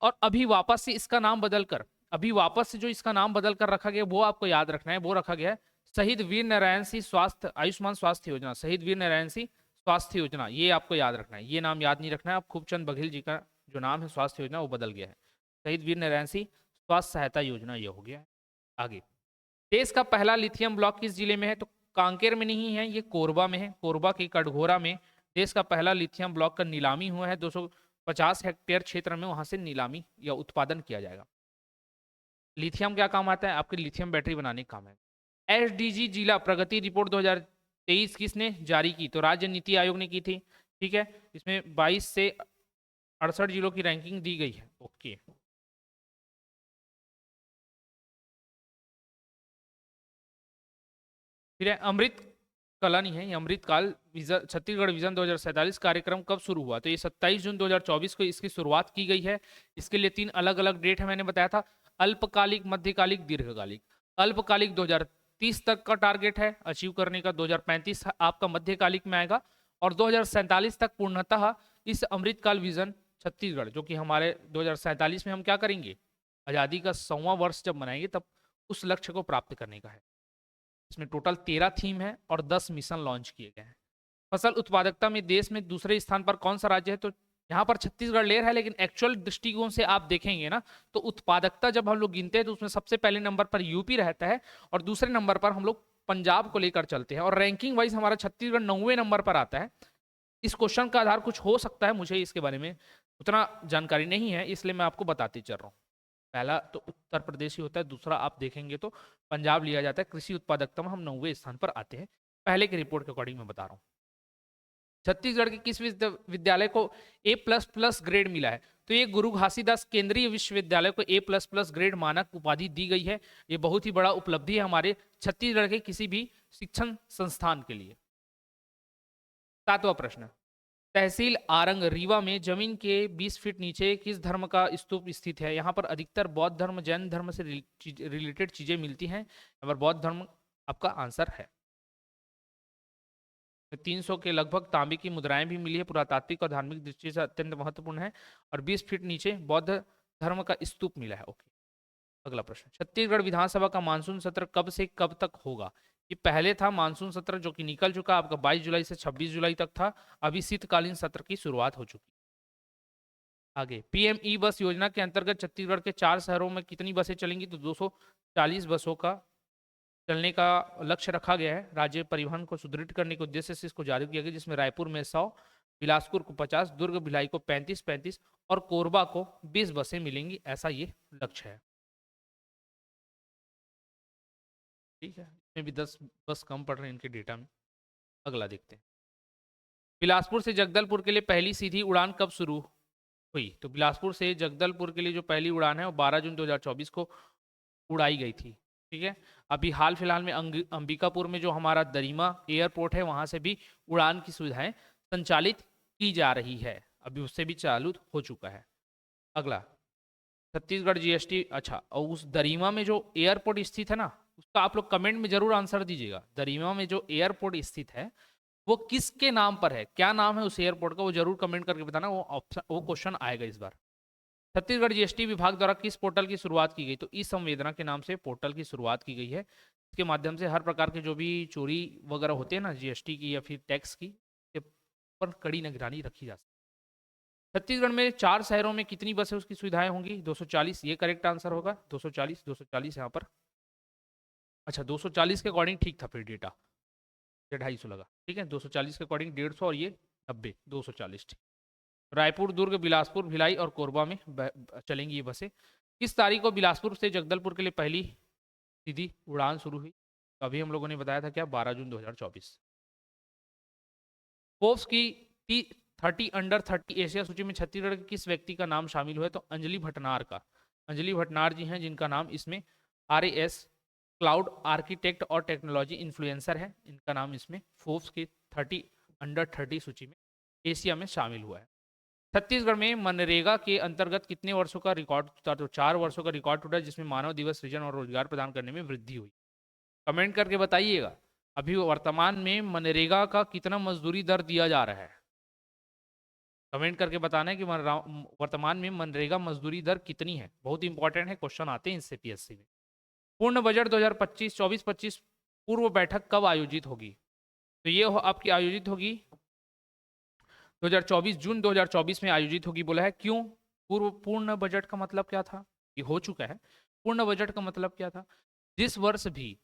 और अभी वापस से इसका नाम बदलकर, अभी वापस से जो इसका नाम बदलकर रखा गया वो आपको याद रखना है, वो रखा गया है शहीद वीर नारायण सिंह स्वास्थ्य आयुष्मान स्वास्थ्य योजना। शहीद वीर नारायण सिंह स्वास्थ्य योजना, ये आपको याद रखना है, ये नाम याद नहीं रखना है। अब खूबचंद बघेल जी का जो नाम है स्वास्थ्य योजना वो बदल गया है, शहीद वीर नारायण सिंह स्वास्थ्य सहायता योजना ये हो गया है। आगे, देश का पहला लिथियम ब्लॉक किस जिले में है, तो कांकेर में नहीं है, ये कोरबा में है। कोरबा के कटघोरा में देश का पहला लिथियम ब्लॉक का नीलामी हुआ है। 250 हेक्टेयर क्षेत्र में वहां से नीलामी या उत्पादन किया जाएगा। लिथियम क्या काम आता है, आपके लिथियम बैटरी बनाने का काम है। एसडीजी जिला प्रगति रिपोर्ट 2023 किसने जारी की, तो राज्य नीति आयोग ने की थी। ठीक है, इसमें 22 से 68 जिलों की रैंकिंग दी गई है। ओके, फिर है अमृत कला नहीं है, ये अमृतकाल छत्तीसगढ़ विजन 2047 कार्यक्रम कब शुरू हुआ, तो ये 27 जून 2024 को इसकी शुरुआत की गई है। इसके लिए 3 अलग अलग डेट है, मैंने बताया था, अल्पकालिक, मध्यकालिक, दीर्घकालिक। अल्पकालिक 2030 तक का टारगेट है अचीव करने का, 2035 आपका मध्यकालिक में आएगा और 2047 तक पूर्णतः इस अमृतकाल विजन छत्तीसगढ़, जो कि हमारे 2047 में हम क्या करेंगे, आज़ादी का 100वां वर्ष जब मनाएंगे तब उस लक्ष्य को प्राप्त करने का है। इसमें टोटल 13 थीम है और 10 मिशन लॉन्च किए गए हैं। फसल उत्पादकता में देश में दूसरे स्थान पर कौन सा राज्य है, तो यहाँ पर छत्तीसगढ़ ले रहा है, लेकिन एक्चुअल दृष्टिकोण से आप देखेंगे ना तो उत्पादकता जब हम लोग गिनते हैं तो उसमें सबसे पहले नंबर पर यूपी रहता है और दूसरे नंबर पर हम लोग पंजाब को लेकर चलते हैं, और रैंकिंग वाइज हमारा छत्तीसगढ़ 9वें नंबर पर आता है। इस क्वेश्चन का आधार कुछ हो सकता है, मुझे इसके बारे में उतना जानकारी नहीं है, इसलिए मैं आपको बताते चल रहा हूँ। पहला तो उत्तर प्रदेश ही होता है, दूसरा आप देखेंगे तो पंजाब लिया जाता है। कृषि उत्पादकता में हम 9वें स्थान पर आते हैं, पहले की रिपोर्ट के अकॉर्डिंग मैं बता रहा हूँ। छत्तीसगढ़ के किस विद्यालय को A++ ग्रेड मिला है, तो ये गुरु घासीदास केंद्रीय विश्वविद्यालय को A++ ग्रेड मानक उपाधि दी गई है। ये बहुत ही बड़ा उपलब्धि है हमारे छत्तीसगढ़ के किसी भी शिक्षण संस्थान के लिए। 7वां प्रश्न, तहसील आरंग रीवा में जमीन के 20 फीट नीचे किस धर्म का स्तूप स्थित है। यहाँ पर अधिकतर बौद्ध धर्म, जैन धर्म से रिलेटेड चीजें मिलती हैं, यहाँ पर बौद्ध धर्म आपका आंसर है। 300 के लगभग तांबे की मुद्राएं भी मिली है, पुरातात्विक और धार्मिक दृष्टि से अत्यंत महत्वपूर्ण है, और 20 फीट नीचे बौद्ध धर्म का स्तूप मिला है। ओके, अगला प्रश्न, छत्तीसगढ़ विधानसभा का मानसून सत्र कब से कब तक होगा। ये पहले था मानसून सत्र जो कि निकल चुका, आपका 22 जुलाई से 26 जुलाई तक था। अभी शीतकालीन सत्र की शुरुआत हो चुकी। आगे, पीएम ई बस योजना के अंतर्गत छत्तीसगढ़ के 4 शहरों में कितनी बसें चलेंगी, तो 240 बसों का चलने का लक्ष्य रखा गया है। राज्य परिवहन को सुदृढ़ करने के उद्देश्य से इसको जारी किया गया, जिसमें रायपुर में 100, बिलासपुर को 50, दुर्ग भिलाई को 35 और कोरबा को 20 बसें मिलेंगी, ऐसा ये लक्ष्य है। ठीक है, इसमें भी 10 बस कम पड़ रहे हैं इनके डेटा में। अगला देखते हैं, बिलासपुर से जगदलपुर के लिए पहली सीधी उड़ान कब शुरू हुई, तो बिलासपुर से जगदलपुर के लिए जो पहली उड़ान है वो 12 जून 2024 को उड़ाई गई थी। ठीक है, अभी हाल फिलहाल में अंबिकापुर में जो हमारा दरिमा एयरपोर्ट है वहां से भी उड़ान की सुविधाएं संचालित की जा रही है, अभी उससे भी चालू हो चुका है। अगला, छत्तीसगढ़ जीएसटी, अच्छा, और उस दरिमा में जो एयरपोर्ट स्थित है ना, उसका आप लोग कमेंट में जरूर आंसर दीजिएगा। दरिमा में जो एयरपोर्ट स्थित है वो किसके नाम पर है, क्या नाम है उस एयरपोर्ट का, वो जरूर कमेंट करके बताना, वो क्वेश्चन आएगा इस बार। छत्तीसगढ़ जीएसटी विभाग द्वारा किस पोर्टल की शुरुआत की गई, तो ई संवेदना के नाम से पोर्टल की शुरुआत की गई है। इसके माध्यम से हर प्रकार के जो भी चोरी वगैरह होते हैं ना जीएसटी की या फिर टैक्स की, पर कड़ी निगरानी रखी जा सकती है। छत्तीसगढ़ में 4 शहरों में कितनी बसें उसकी सुविधाएं होंगी, 240, ये करेक्ट आंसर होगा। 240 यहाँ पर, अच्छा 240 के अकॉर्डिंग ठीक था फिर डेटा, 250 लगा। ठीक है, 240 के अकॉर्डिंग 150 और ये 90, 240 ठीक। रायपुर, दुर्ग, बिलासपुर, भिलाई और कोरबा में चलेंगी ये बसें। किस तारीख को बिलासपुर से जगदलपुर के लिए पहली सीधी उड़ान शुरू हुई, तो अभी हम लोगों ने बताया था क्या, 12 जून 2024। फोर्ब्स की 30 अंडर 30 एशिया सूची में छत्तीसगढ़ के किस व्यक्ति का नाम शामिल हुआ है, तो अंजलि भटनार का। अंजलि भटनार जी हैं जिनका नाम इसमें RAS क्लाउड आर्किटेक्ट और टेक्नोलॉजी इन्फ्लुएंसर है, इनका नाम इसमें फोर्ब्स की 30 अंडर 30 सूची में एशिया में शामिल हुआ है। छत्तीसगढ़ में मनरेगा के अंतर्गत कितने वर्षों का रिकॉर्ड, तो 4 वर्षों का रिकॉर्ड टूटा, जिसमें मानव दिवस सृजन और रोजगार प्रदान करने में वृद्धि हुई। कमेंट करके बताइएगा अभी वर्तमान में मनरेगा का कितना मजदूरी दर दिया जा रहा है। कमेंट करके बताना है कि वर्तमान में मनरेगा मजदूरी दर कितनी है, बहुत इंपॉर्टेंट है, क्वेश्चन आते हैं इससे PSC में। पूर्ण बजट 2024-25 पूर्व बैठक कब आयोजित होगी, तो ये आपकी आयोजित होगी 2024 जून 2024 में आयोजित होगी, बोला है। क्यों पूर्ण बजट का मतलब क्या था, ये हो चुका है। पूर्ण बजट का मतलब क्या था, जिस वर्ष भी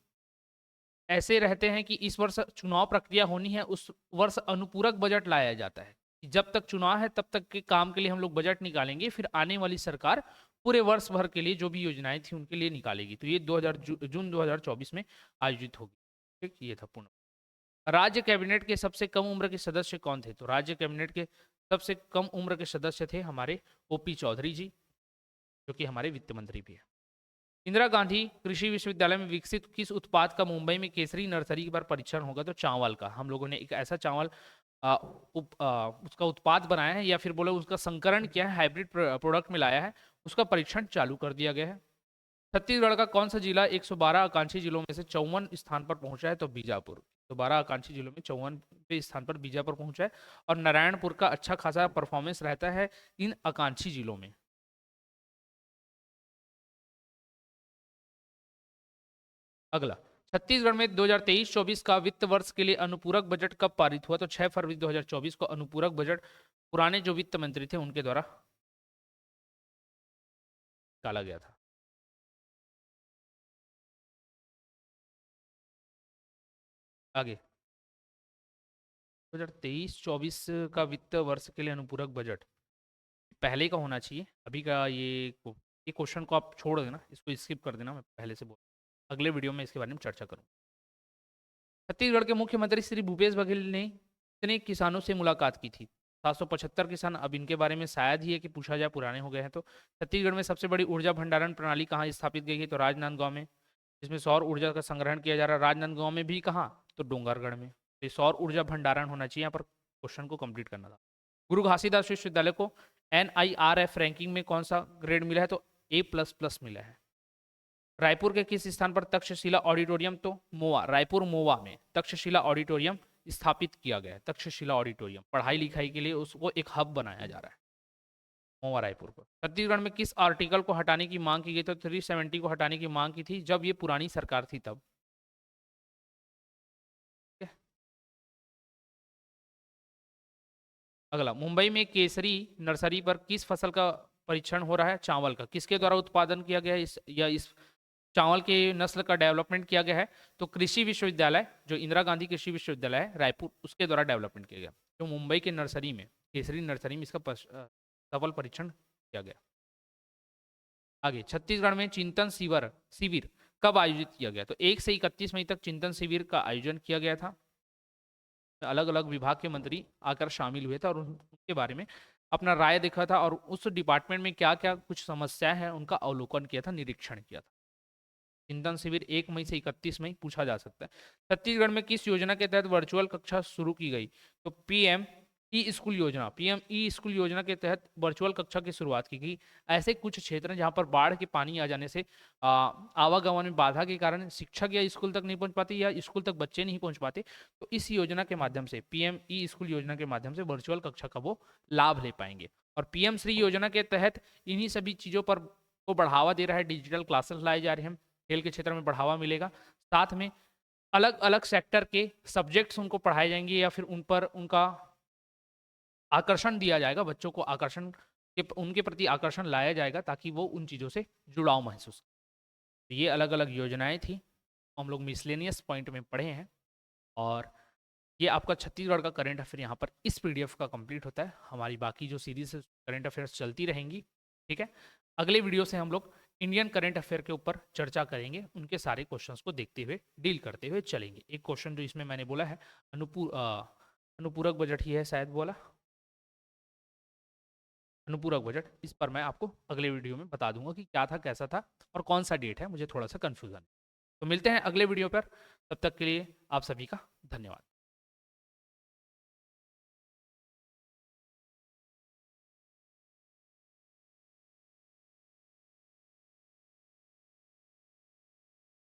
ऐसे रहते हैं कि इस वर्ष चुनाव प्रक्रिया होनी है, उस वर्ष अनुपूरक बजट लाया जाता है। जब तक चुनाव है तब तक के काम के लिए हम लोग बजट निकालेंगे, फिर आने वाली सरकार पूरे वर्ष भर के लिए जो भी योजनाएं थी उनके लिए निकालेगी, तो ये जून 2024 में आयोजित होगी। ठीक, ये था पूर्ण। राज्य कैबिनेट के सबसे कम उम्र के सदस्य कौन थे, तो राज्य कैबिनेट के सबसे कम उम्र के सदस्य थे हमारे OP चौधरी जी, जो कि हमारे वित्त मंत्री भी है। इंदिरा गांधी कृषि विश्वविद्यालय में विकसित किस उत्पाद का मुंबई में केसरी नर्सरी पर परीक्षण होगा, तो चावल का। हम लोगों ने एक ऐसा चावल उसका उत्पाद बनाया है, या फिर बोले उसका संकरण किया है, हाइब्रिड प्रोडक्ट में लाया है, उसका परीक्षण चालू कर दिया गया है। छत्तीसगढ़ का कौन सा जिला 112 आकांक्षी जिलों में से 54 स्थान पर पहुंचा है, तो बीजापुर। तो 12 आकांक्षी जिलों में 54वें स्थान पर बीजापुर पहुंचा है और नारायणपुर का अच्छा खासा परफॉर्मेंस रहता है इन आकांक्षी जिलों में। अगला, छत्तीसगढ़ में 2023-24 का वित्त वर्ष के लिए अनुपूरक बजट कब पारित हुआ? तो 6 फरवरी 2024 को अनुपूरक बजट पुराने जो वित्त मंत्री थे उनके द्वारा निकाला गया था। आगे, 2023-24 का वित्त वर्ष के लिए अनुपूरक बजट पहले का होना चाहिए। अभी का ये क्वेश्चन को आप छोड़ देना, इसको स्किप कर देना, मैं पहले से बोल, अगले वीडियो में इसके बारे में चर्चा करूँ। छत्तीसगढ़ के मुख्यमंत्री श्री भूपेश बघेल ने कितने किसानों से मुलाकात की थी? 775 किसान। अब इनके बारे में शायद ही है कि पूछा जाए, पुराने हो गए हैं। तो छत्तीसगढ़ में सबसे बड़ी ऊर्जा भंडारण प्रणाली कहाँ स्थापित की गई? तो राजनांदगांव में, जिसमें सौर ऊर्जा का संग्रहण किया जा रहा है। राजनांदगांव में भी कहाँ? तो डोंगरगढ़ में। तो ये सौर ऊर्जा भंडारण होना चाहिए, यहाँ पर क्वेश्चन को कंप्लीट करना था। गुरु घासीदास विश्वविद्यालय को NIRF रैंकिंग में कौन सा ग्रेड मिला है? तो A++ मिला है। रायपुर के किस स्थान पर तक्षशिला ऑडिटोरियम? तो मोवा, रायपुर मोवा में तक्षशिला ऑडिटोरियम स्थापित किया गया है। तक्षशिला ऑडिटोरियम पढ़ाई लिखाई के लिए उसको एक हब बनाया जा रहा है, मोवा रायपुर को। छत्तीसगढ़ में किस आर्टिकल को हटाने की मांग की गई? तो 370 को हटाने की मांग की थी जब ये पुरानी सरकार थी तब। अगला, मुंबई में केसरी नर्सरी पर किस फसल का परीक्षण हो रहा है? चावल का। किसके द्वारा उत्पादन किया गया है इस चावल के नस्ल का डेवलपमेंट किया गया है? तो कृषि विश्वविद्यालय, जो इंदिरा गांधी कृषि विश्वविद्यालय है रायपुर, उसके द्वारा डेवलपमेंट किया गया। तो मुंबई के नर्सरी में, केसरी नर्सरी में इसका सफल परीक्षण किया गया। आगे, छत्तीसगढ़ में चिंतन शिविर कब आयोजित किया गया? तो 1 से 31 मई तक चिंतन शिविर का आयोजन किया गया था। अलग अलग विभाग के मंत्री आकर शामिल हुए थे और उनके बारे में अपना राय देखा था और उस डिपार्टमेंट में क्या क्या कुछ समस्याएं हैं उनका अवलोकन किया था, निरीक्षण किया था। चिंतन शिविर 1 मई से 31 मई पूछा जा सकता है। छत्तीसगढ़ में किस योजना के तहत वर्चुअल कक्षा शुरू की गई? तो PM ई स्कूल योजना, PM ई स्कूल योजना के तहत वर्चुअल कक्षा की शुरुआत की गई। ऐसे कुछ क्षेत्र हैं जहां पर बाढ़ के पानी आ जाने से आवागमन में बाधा के कारण शिक्षक या स्कूल तक नहीं पहुंच पाते या स्कूल तक बच्चे नहीं पहुंच पाते, तो इस योजना के माध्यम से, PM ई स्कूल योजना के माध्यम से वर्चुअल कक्षा का वो लाभ ले पाएंगे। और PM श्री योजना के तहत इन्हीं सभी चीज़ों पर को बढ़ावा दे रहा है। डिजिटल क्लासेस लाए जा रहे हैं, खेल के क्षेत्र में बढ़ावा मिलेगा, साथ में अलग अलग सेक्टर के सब्जेक्ट्स उनको पढ़ाए जाएंगे या फिर उन पर उनका आकर्षण दिया जाएगा, बच्चों को आकर्षण के उनके प्रति आकर्षण लाया जाएगा ताकि वो उन चीज़ों से जुड़ाव महसूस करें। ये अलग अलग योजनाएं थी, हम लोग मिसलेनियस पॉइंट में पढ़े हैं। और ये आपका छत्तीसगढ़ का करंट अफेयर यहाँ पर इस PDF का कंप्लीट होता है। हमारी बाकी जो सीरीज करंट अफेयर्स चलती रहेंगी, ठीक है। अगले वीडियो से हम लोग इंडियन करंट अफेयर के ऊपर चर्चा करेंगे, उनके सारे क्वेश्चंस को देखते हुए डील करते हुए चलेंगे। एक क्वेश्चन जो इसमें मैंने बोला है अनुपूरक बजट ही है शायद बोला, अनुपूरक बजट, इस पर मैं आपको अगले वीडियो में बता दूंगा कि क्या था, कैसा था और कौन सा डेट है, मुझे थोड़ा सा कन्फ्यूजन है। तो मिलते हैं अगले वीडियो पर, तब तक के लिए आप सभी का धन्यवाद।